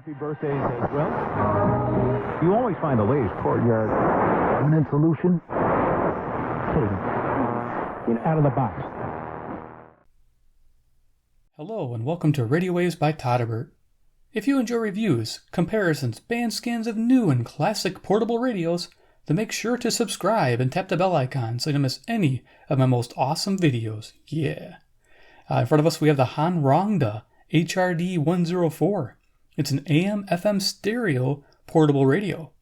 Happy birthdays as well. You always find the latest courtyard permanent solution. Out of the box. Hello and welcome to Radio Waves by Todderbert. If you enjoy reviews, comparisons, band scans of new and classic portable radios, then make sure to subscribe and tap the bell icon so you don't miss any of my most awesome videos. Yeah. In front of us we have the HanRongDa HRD-104. It's an AM FM stereo portable radio.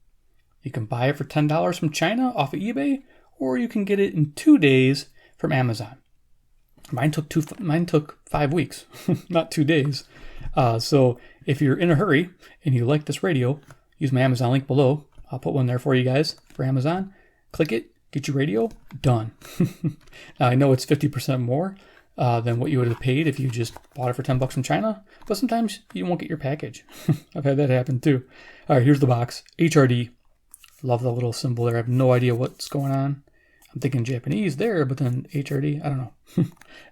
You can buy it for $10 from China off of eBay, or you can get it in 2 days from Amazon. Mine took 5 weeks, not 2 days. So if you're in a hurry and you like this radio, use my Amazon link below. I'll put one there for you guys for Amazon. Click it, get your radio, done. Now I know it's 50% more than what you would have paid if you just bought it for $10 from China, but sometimes you won't get your package. I've had that happen too. All right, here's the box. HRD. Love the little symbol there. I have no idea what's going on. I'm thinking Japanese there, but then HRD, I don't know.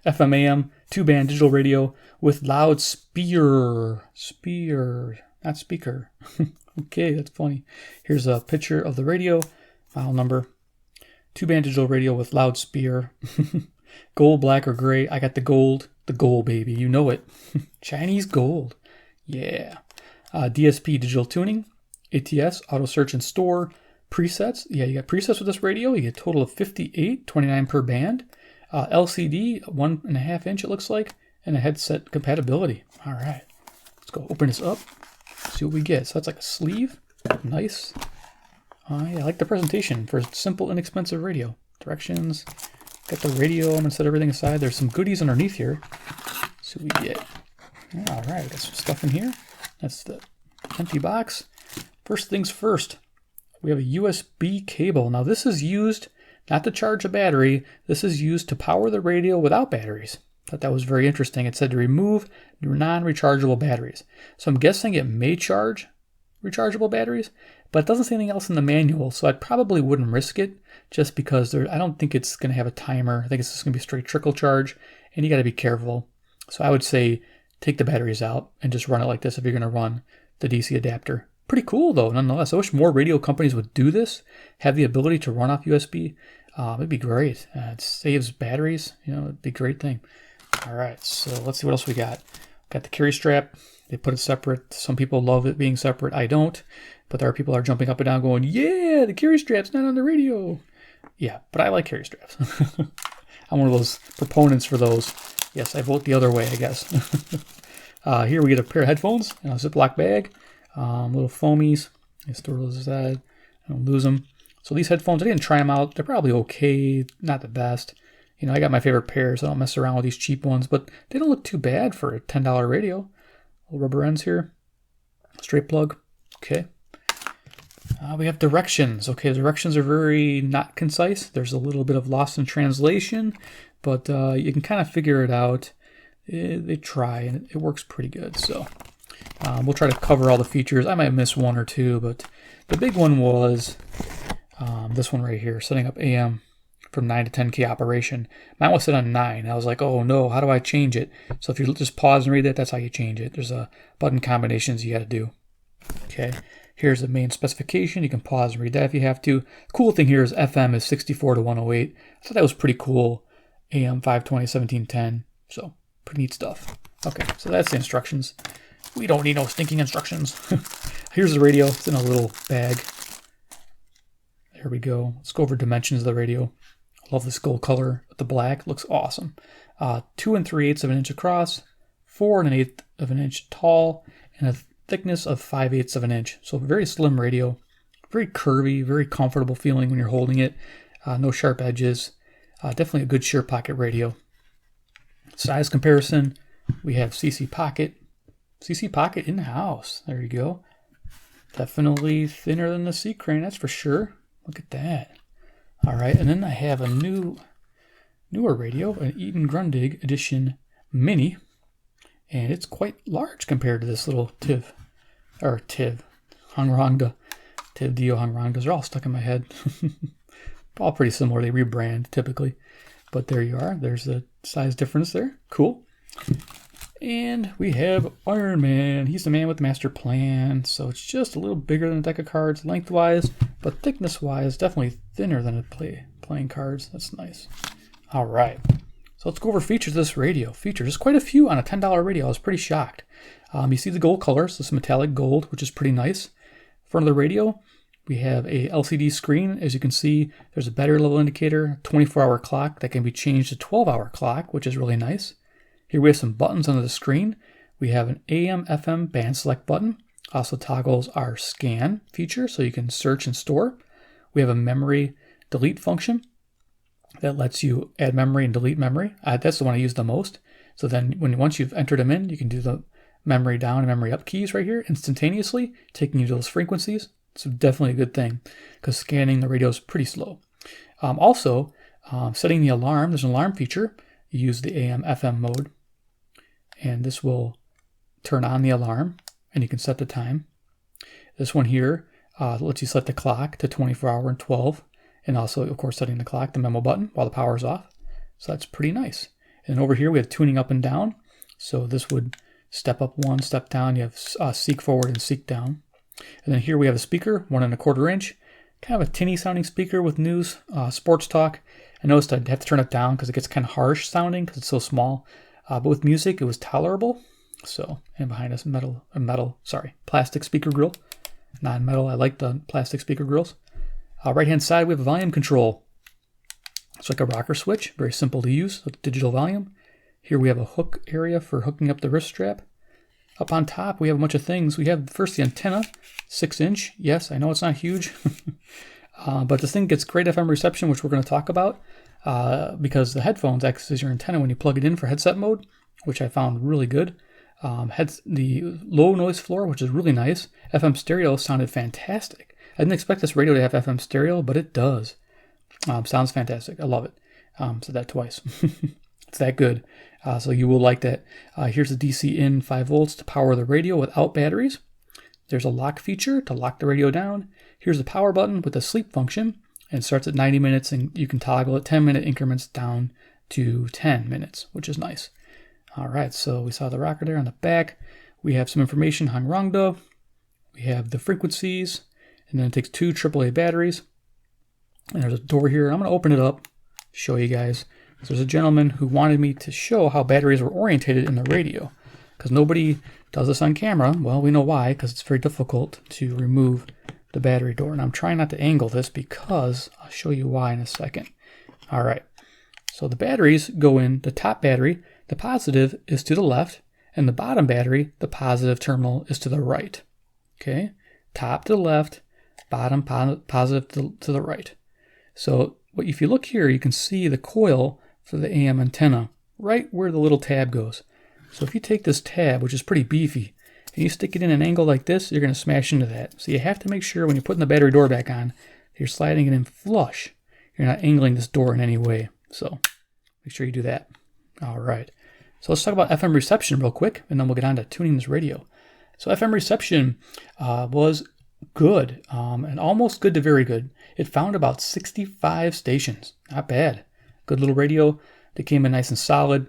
FM AM, 2-band digital radio with loud speaker, not speaker. Okay, that's funny. Here's a picture of the radio, file number. 2-band digital radio with loud speaker. Gold, black, or gray. I got the gold, baby. You know it. Chinese gold. Yeah. DSP digital tuning, ATS, auto search and store. Presets, yeah, you got presets with this radio. You get a total of 58, 29 per band. LCD, 1.5 inch it looks like, and a headset compatibility. All right, let's go open this up, see what we get. So that's like a sleeve, nice. Yeah, I like the presentation for a simple, inexpensive radio. Directions, got the radio. I'm gonna set everything aside. There's some goodies underneath here. Let's see what we get. All right, we got some stuff in here. That's the empty box. First things first. We have a USB cable. Now this is used not to charge a battery. This is used to power the radio without batteries. Thought that was very interesting. It said to remove non-rechargeable batteries. So I'm guessing it may charge rechargeable batteries, but it doesn't say anything else in the manual. So I probably wouldn't risk it just because I don't think it's going to have a timer. I think it's just going to be a straight trickle charge, and you got to be careful. So I would say take the batteries out and just run it like this if you're going to run the DC adapter. Pretty cool though, nonetheless. I wish more radio companies would do this, have the ability to run off USB. It'd be great. It saves batteries, it'd be a great thing. All right, so let's see what else we got. Got the carry strap. They put it separate. Some people love it being separate. I don't, but there are people that are jumping up and down going, yeah, the carry strap's not on the radio. Yeah, but I like carry straps. I'm one of those proponents for those. Yes, I vote the other way, I guess. Here we get a pair of headphones in a Ziploc bag. Little foamies. I store those aside. I don't lose them. So these headphones, I didn't try them out. They're probably okay, not the best. I got my favorite pairs. I don't mess around with these cheap ones, but they don't look too bad for a $10 radio. Little rubber ends here. Straight plug. Okay. We have directions. Okay, the directions are very not concise. There's a little bit of loss in translation, but you can kind of figure it out. They try, and it works pretty good. So we'll try to cover all the features. I might miss one or two, but the big one was this one right here, setting up AM from 9 to 10K operation. Mine was set on 9. I was like, oh no, how do I change it? So if you just pause and read it, that's how you change it. There's button combinations you got to do. Okay, here's the main specification. You can pause and read that if you have to. The cool thing here is FM is 64 to 108. I thought that was pretty cool. AM 520, 1710. So pretty neat stuff. Okay, so that's the instructions. We don't need no stinking instructions. Here's the radio. It's in a little bag. There we go. Let's go over dimensions of the radio. I love this gold color with the black. Looks awesome. 2 3/8 of an inch across, 4 1/8 of an inch tall, and a thickness of 5/8 of an inch. So very slim radio. Very curvy, very comfortable feeling when you're holding it. No sharp edges. Definitely a good sheer pocket radio. Size comparison. We have CC Pocket. CC Pocket in-house. There you go. Definitely thinner than the C Crane, that's for sure. Look at that. All right, and then I have a newer radio, an Eaton Grundig Edition Mini, and it's quite large compared to this little HanRongDa, Dio HanRongDas. They're all stuck in my head. All pretty similar. They rebrand typically, but there you are. There's a size difference there. Cool. And we have Iron Man. He's the man with the master plan. So it's just a little bigger than a deck of cards lengthwise, but thickness-wise, definitely thinner than playing cards. That's nice. All right. So let's go over features of this radio. Features, there's quite a few on a $10 radio. I was pretty shocked. You see the gold colors, this metallic gold, which is pretty nice. In front of the radio, we have a LCD screen. As you can see, there's a battery level indicator, 24-hour clock that can be changed to 12-hour clock, which is really nice. Here we have some buttons under the screen. We have an AM, FM band select button. Also toggles our scan feature, so you can search and store. We have a memory delete function that lets you add memory and delete memory. That's the one I use the most. So then once you've entered them in, you can do the memory down and memory up keys right here instantaneously, taking you to those frequencies. It's definitely a good thing because scanning the radio is pretty slow. Also, setting the alarm, there's an alarm feature. You use the AM, FM mode, and this will turn on the alarm, and you can set the time. This one here lets you set the clock to 24 hour and 12, and also, of course, setting the clock, the memo button, while the power is off. So that's pretty nice. And over here, we have tuning up and down. So this would step up one, step down. You have seek forward and seek down. And then here we have a speaker, 1¼ inch, kind of a tinny sounding speaker with news, sports talk. I noticed I'd have to turn it down because it gets kind of harsh sounding because it's so small. But with music, it was tolerable. So, and behind us, plastic speaker grill. Non-metal, I like the plastic speaker grills. Right-hand side, we have a volume control. It's like a rocker switch, very simple to use, with digital volume. Here we have a hook area for hooking up the wrist strap. Up on top, we have a bunch of things. We have first the antenna, 6-inch. Yes, I know it's not huge, but this thing gets great FM reception, which we're going to talk about, because the headphones acts as your antenna when you plug it in for headset mode, which I found really good. The low noise floor, which is really nice. FM stereo sounded fantastic. I didn't expect this radio to have FM stereo, but it does. Sounds fantastic. I love it. Said that twice. It's that good. So you will like that. Here's the DC in 5 volts to power the radio without batteries. There's a lock feature to lock the radio down. Here's the power button with the sleep function. And it starts at 90 minutes, and you can toggle it 10-minute increments down to 10 minutes, which is nice. All right, so we saw the rocker there on the back. We have some information on HanRongDa. We have the frequencies, and then it takes 2 AAA batteries. And there's a door here. I'm going to open it up, show you guys. So there's a gentleman who wanted me to show how batteries were orientated in the radio, because nobody does this on camera. Well, we know why, because it's very difficult to remove the battery door. And I'm trying not to angle this because I'll show you why in a second. All right, so the batteries go in. The top battery, the positive, is to the left, and the bottom battery, the positive terminal, is to the right. Okay, top to the left, bottom positive to the right. So if you look here, you can see the coil for the AM antenna right where the little tab goes. So if you take this tab, which is pretty beefy, and you stick it in an angle like this, you're going to smash into that. So you have to make sure when you're putting the battery door back on, you're sliding it in flush. You're not angling this door in any way. So make sure you do that. All right. So let's talk about FM reception real quick, and then we'll get on to tuning this radio. So FM reception was good, and almost good to very good. It found about 65 stations. Not bad. Good little radio. They came in nice and solid.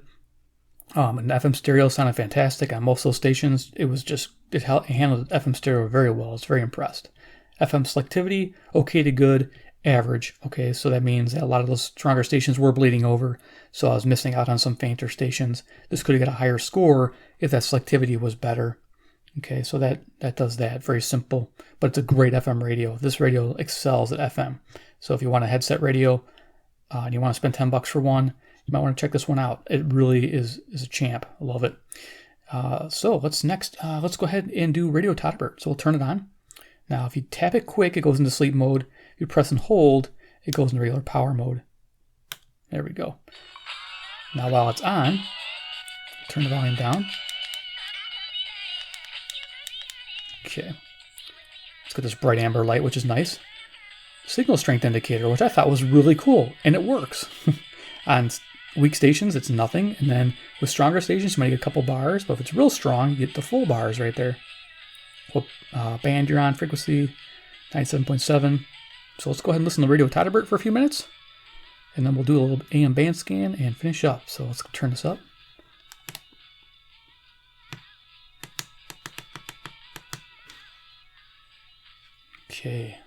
And FM stereo sounded fantastic on most of those stations. It handled FM stereo very well. I was very impressed. FM selectivity, okay to good, average. Okay, so that means that a lot of those stronger stations were bleeding over, so I was missing out on some fainter stations. This could have got a higher score if that selectivity was better. Okay, so that does that. Very simple, but it's a great FM radio. This radio excels at FM. So if you want a headset radio and you want to spend $10 for one, you might want to check this one out. It really is a champ. I love it. So let's go ahead and do Radio Todderbert. So we'll turn it on. Now, if you tap it quick, it goes into sleep mode. If you press and hold, it goes into regular power mode. There we go. Now, while it's on, turn the volume down. Okay. Let's get this bright amber light, which is nice. Signal strength indicator, which I thought was really cool, and it works. On weak stations, it's nothing, and then with stronger stations, you might get a couple bars, but if it's real strong, you get the full bars right there. What band you're on, frequency, 97.7. So let's go ahead and listen to Radio Todderbert for a few minutes, and then we'll do a little AM band scan and finish up. So let's turn this up. Okay.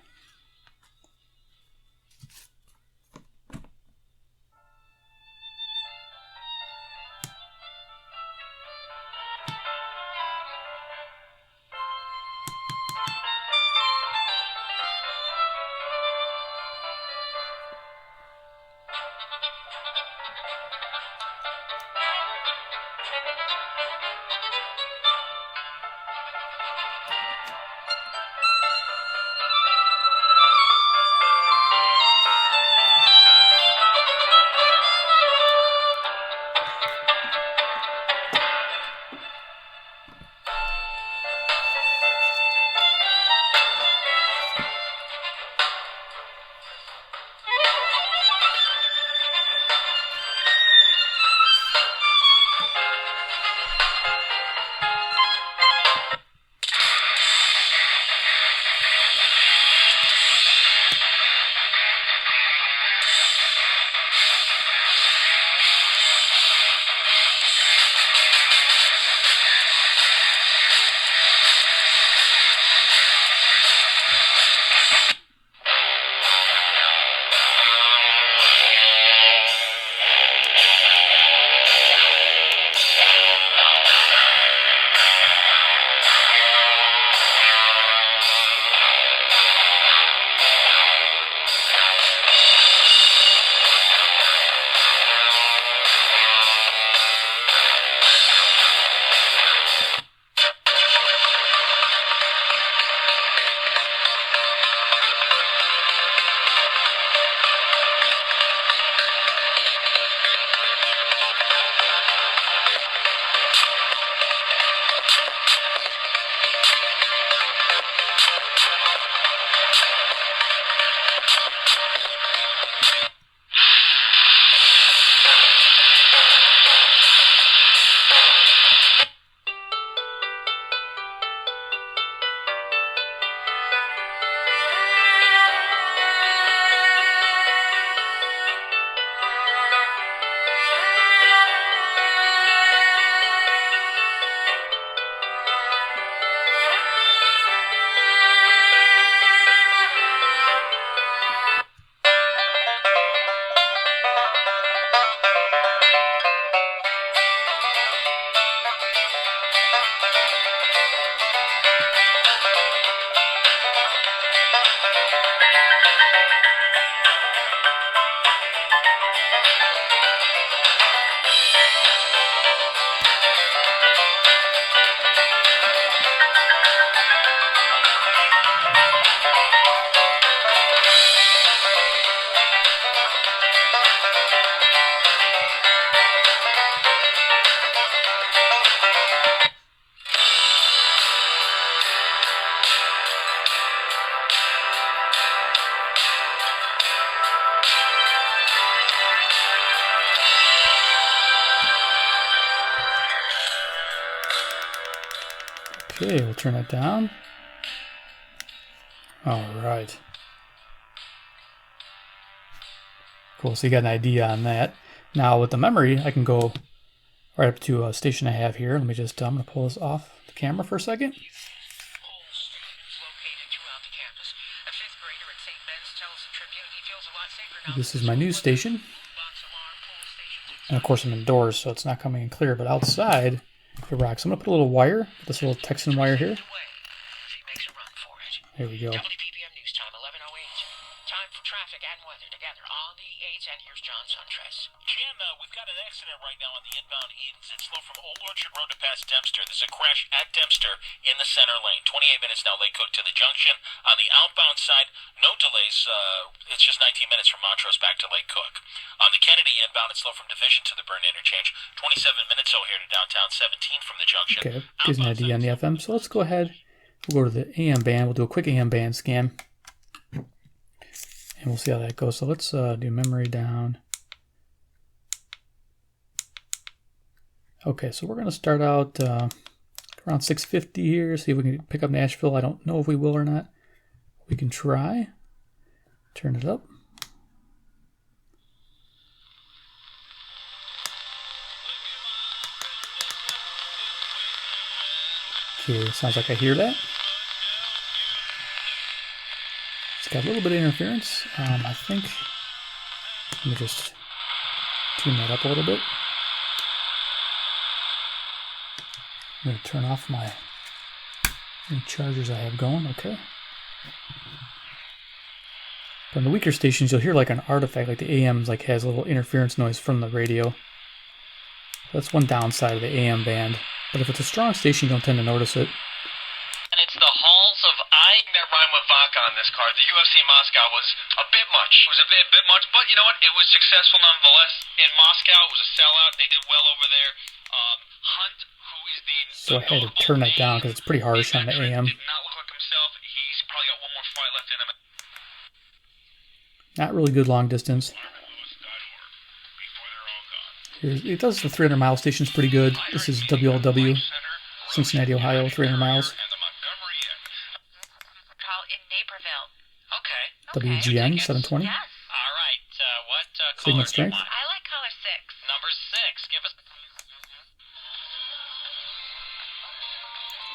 Okay, we'll turn it down. All right. Cool, so you got an idea on that. Now with the memory, I can go right up to a station I have here. Let me just, I'm going to pull this off the camera for a second. This is my news station. And of course I'm indoors, so it's not coming in clear, but outside, it rocks. I'm going to put a little wire, this little Texan wire here. There we go. WPPM News Time, 11:08. Time for traffic and weather together on the 8s, and here's John Suntress. Jan, we've got an accident right now on the inbound Edens. It's slow from Old Orchard Road to past Dempster. There's a crash at Dempster in the center lane. 28 minutes now, Lake Cook to the junction. On the outbound side, no delays. It's just 19 minutes from Montrose back to Lake Cook. On the Kennedy inbound, it's slow from Division to the Burn interchange. 27 minutes here to downtown, 17 from the junction. Okay, gives an idea on the FM. So let's go ahead. We'll go to the AM band. We'll do a quick AM band scan. And we'll see how that goes. So let's do memory down. Okay, so we're going to start out around 650 here. See if we can pick up Nashville. I don't know if we will or not. We can try. Turn it up. Okay, sounds like I hear that. It's got a little bit of interference. I think, let me just tune that up a little bit. I'm going to turn off any chargers I have going. Okay. But in the weaker stations, you'll hear like an artifact, like the AM like has a little interference noise from the radio. That's one downside of the AM band. But if it's a strong station, you don't tend to notice it. And it's the halls of that rhyme with vodka on this card. The UFC Moscow was a bit much. It was a bit much, but you know what? It was successful nonetheless. In Moscow, it was a sellout. They did well over there. Hunt, who is the So I had to turn that down because it's pretty harsh on the AM. did not look like himself. He's probably got one more fight left in him. Not really good long distance. It does the 300 mile stations pretty good. This is WLW, Cincinnati, Ohio, 300 miles. In Naperville. Okay. WGN 720. Yes. All right. What Signal color do you strength. want? I like color 6. Number 6. Give us.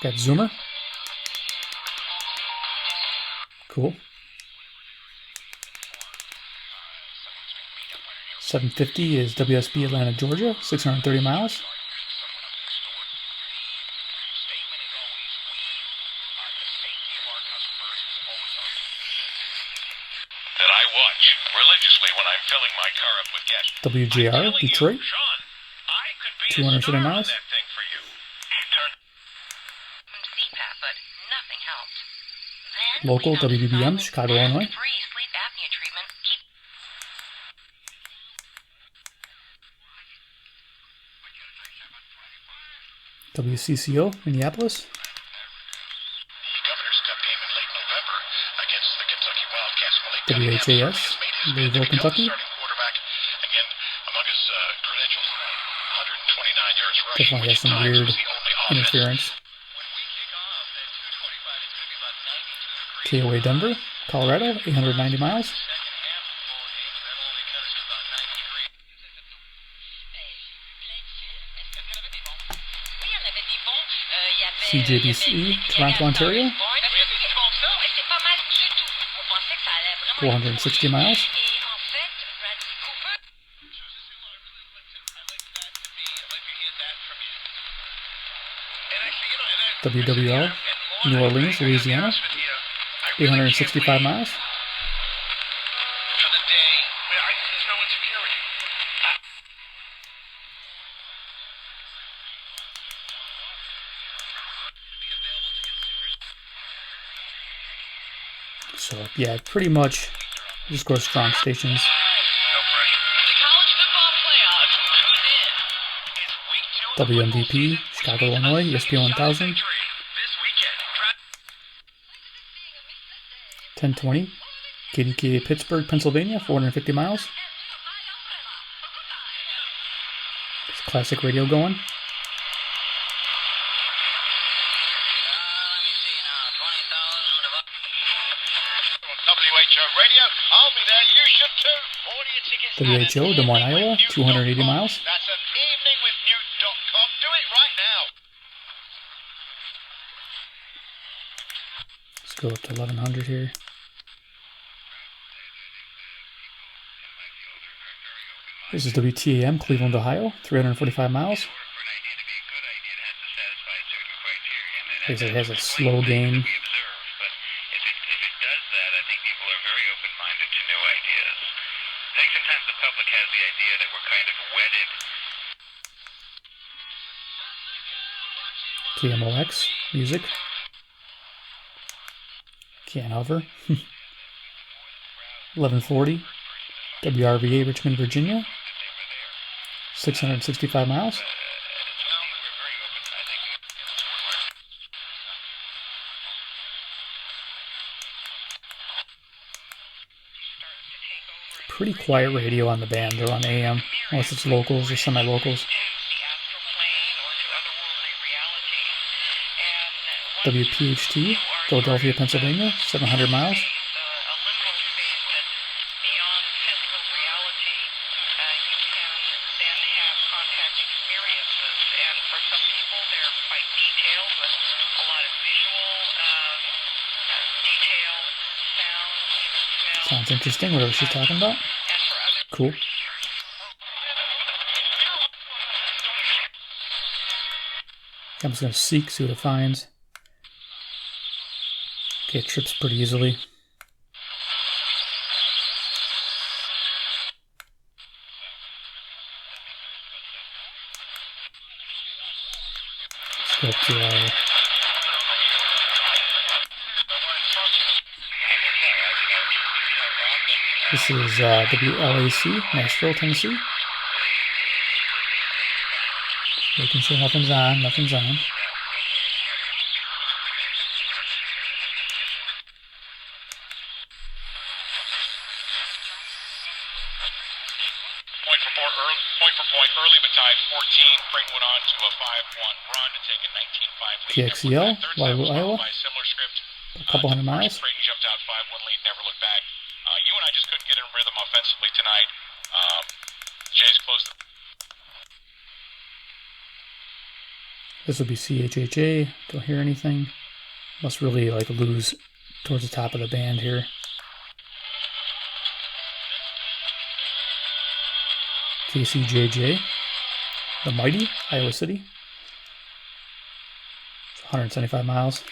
Got Zoomer. Cool. 750 is WSB Atlanta, Georgia, 630 miles. That I watch religiously when I'm filling my car up with gas. WJR, Detroit, Sean, I could be 270 miles. that thing for you. CPAP, but nothing helped. Then Local we found WBBM, silent Chicago, and Illinois. free sleep apnea treatment. WCCO, Minneapolis. Governor's Cup game in late November against the Kentucky Wildcats. Malik WHAS, Louisville, Kentucky. Starting quarterback again among his credentials. 129 yards rushing. Definitely has some weird interference. KOA Denver, Colorado, 890 miles. CJBC, Toronto, Ontario, 460 miles. WWL, New Orleans, Louisiana, 865 miles. For the day, there's no insecurity. So yeah, pretty much just go to strong stations. No pressure. The college football playoffs. Who's in? It's week 2 of the WMVP, Chicago, Illinois, ESPN 1000, this weekend. 1020. KDKA Pittsburgh, Pennsylvania, 450 miles. It's classic radio going. WHO radio. I'll be there. You should too. Order your tickets. WHO, Des Moines, Iowa, 280 miles. That's an eveningwithnewt.com. Do it right now. Let's go up to 1100 here. This is WTAM, Cleveland, Ohio, 345 miles. It has a slow gain. KMOX, music. Canhover. 1140. WRVA, Richmond, Virginia. 665 miles. Pretty quiet radio on the band. They're on AM, unless it's locals or semi-locals. WPHT, Philadelphia, Pennsylvania, 700 miles. Sounds interesting, whatever she's talking about. Cool. I'm just going to seek, see what it finds. Okay, it trips pretty easily. Let's go up to our... This is WLAC, Nashville, Tennessee. Making sure nothing's on, nothing's on. Point for point, early but tied 14. Freight went on to a 5-1 run to take a 19-5 lead. KXEL, Iowa. By similar script. A couple hundred miles. Freight jumped out 5-1 lead, never looked back. You and I just couldn't get in rhythm offensively tonight. Jay's close to... This would be CHHA. Don't hear anything. Must really like lose towards the top of the band here. KCJJ, the mighty Iowa City. It's 175 miles.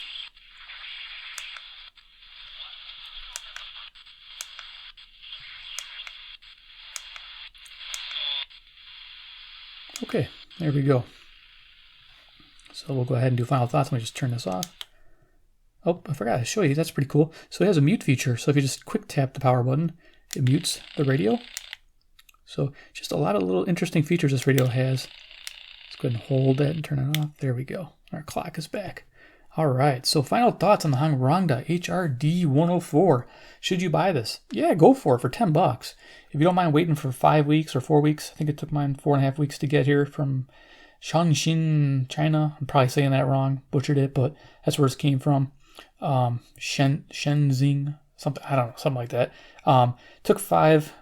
Okay, there we go. So we'll go ahead and do final thoughts. Let me just turn this off. Oh, I forgot to show you. That's pretty cool. So it has a mute feature. So if you just quick tap the power button, it mutes the radio. So just a lot of little interesting features this radio has. Let's go ahead and hold that and turn it off. There we go. Our clock is back. All right. So final thoughts on the HanRongDa HRD-104. Should you buy this? Yeah, go for it for $10. If you don't mind waiting for 5 weeks or 4 weeks, I think it took mine 4.5 weeks to get here from Shaanxi, China. I'm probably saying that wrong, butchered it, but that's where it came from. Shenzhen, something, I don't know, something like that. Took five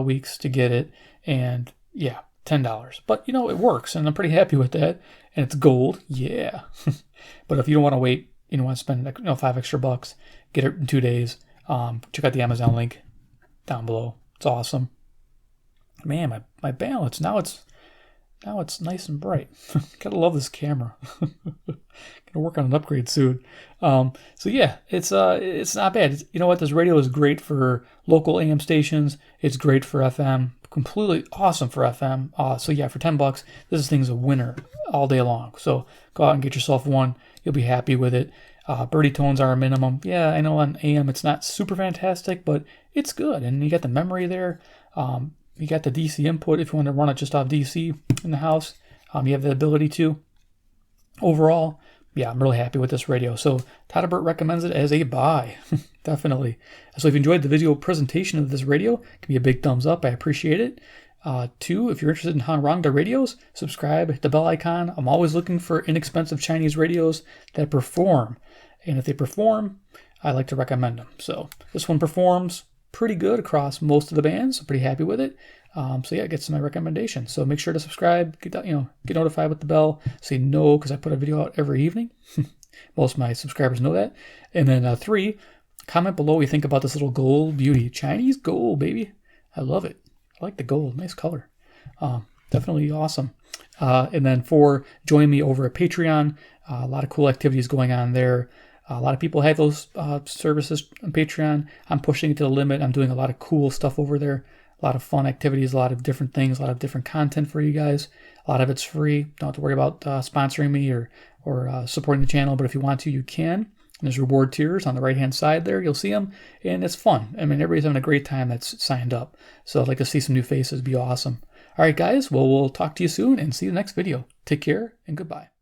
weeks to get it, and yeah, $10. But you know, it works, and I'm pretty happy with that. And it's gold, yeah. But if you don't want to wait, you don't want to spend $5 extra, get it in 2 days. Check out the Amazon link down below. It's awesome. Man, my balance now it's nice and bright. Gotta love this camera. Gonna work on an upgrade soon. So yeah, it's not bad. You know what? This radio is great for local AM stations. It's great for FM. Completely awesome for FM. So yeah, for $10, this thing's a winner all day long. So go out and get yourself one. You'll be happy with it. Birdie tones are a minimum. Yeah, I know on AM it's not super fantastic, but it's good. And you got the memory there. You got the DC input if you want to run it just off DC in the house. You have the ability to. Overall, yeah, I'm really happy with this radio. So Todderbert recommends it as a buy. Definitely. So if you enjoyed the video presentation of this radio, give me a big thumbs up. I appreciate it. 2, if you're interested in HanRongDa radios, subscribe, hit the bell icon. I'm always looking for inexpensive Chinese radios that perform. And if they perform, I like to recommend them. So this one performs pretty good across most of the bands. I'm pretty happy with it. So yeah, it gets my recommendation. So make sure to subscribe, get notified with the bell. Say no, because I put a video out every evening. Most of my subscribers know that. And then 3, comment below what you think about this little gold beauty. Chinese gold, baby. I love it. I like the gold. Nice color. Definitely awesome. And then 4, join me over at Patreon. A lot of cool activities going on there. A lot of people have those services on Patreon. I'm pushing it to the limit. I'm doing a lot of cool stuff over there. A lot of fun activities, a lot of different things, a lot of different content for you guys. A lot of it's free. Don't have to worry about sponsoring me or supporting the channel. But if you want to, you can. And there's reward tiers on the right-hand side there. You'll see them. And it's fun. I mean, everybody's having a great time that's signed up. So I'd like to see some new faces. It'd be awesome. All right, guys. Well, we'll talk to you soon and see you in the next video. Take care and goodbye.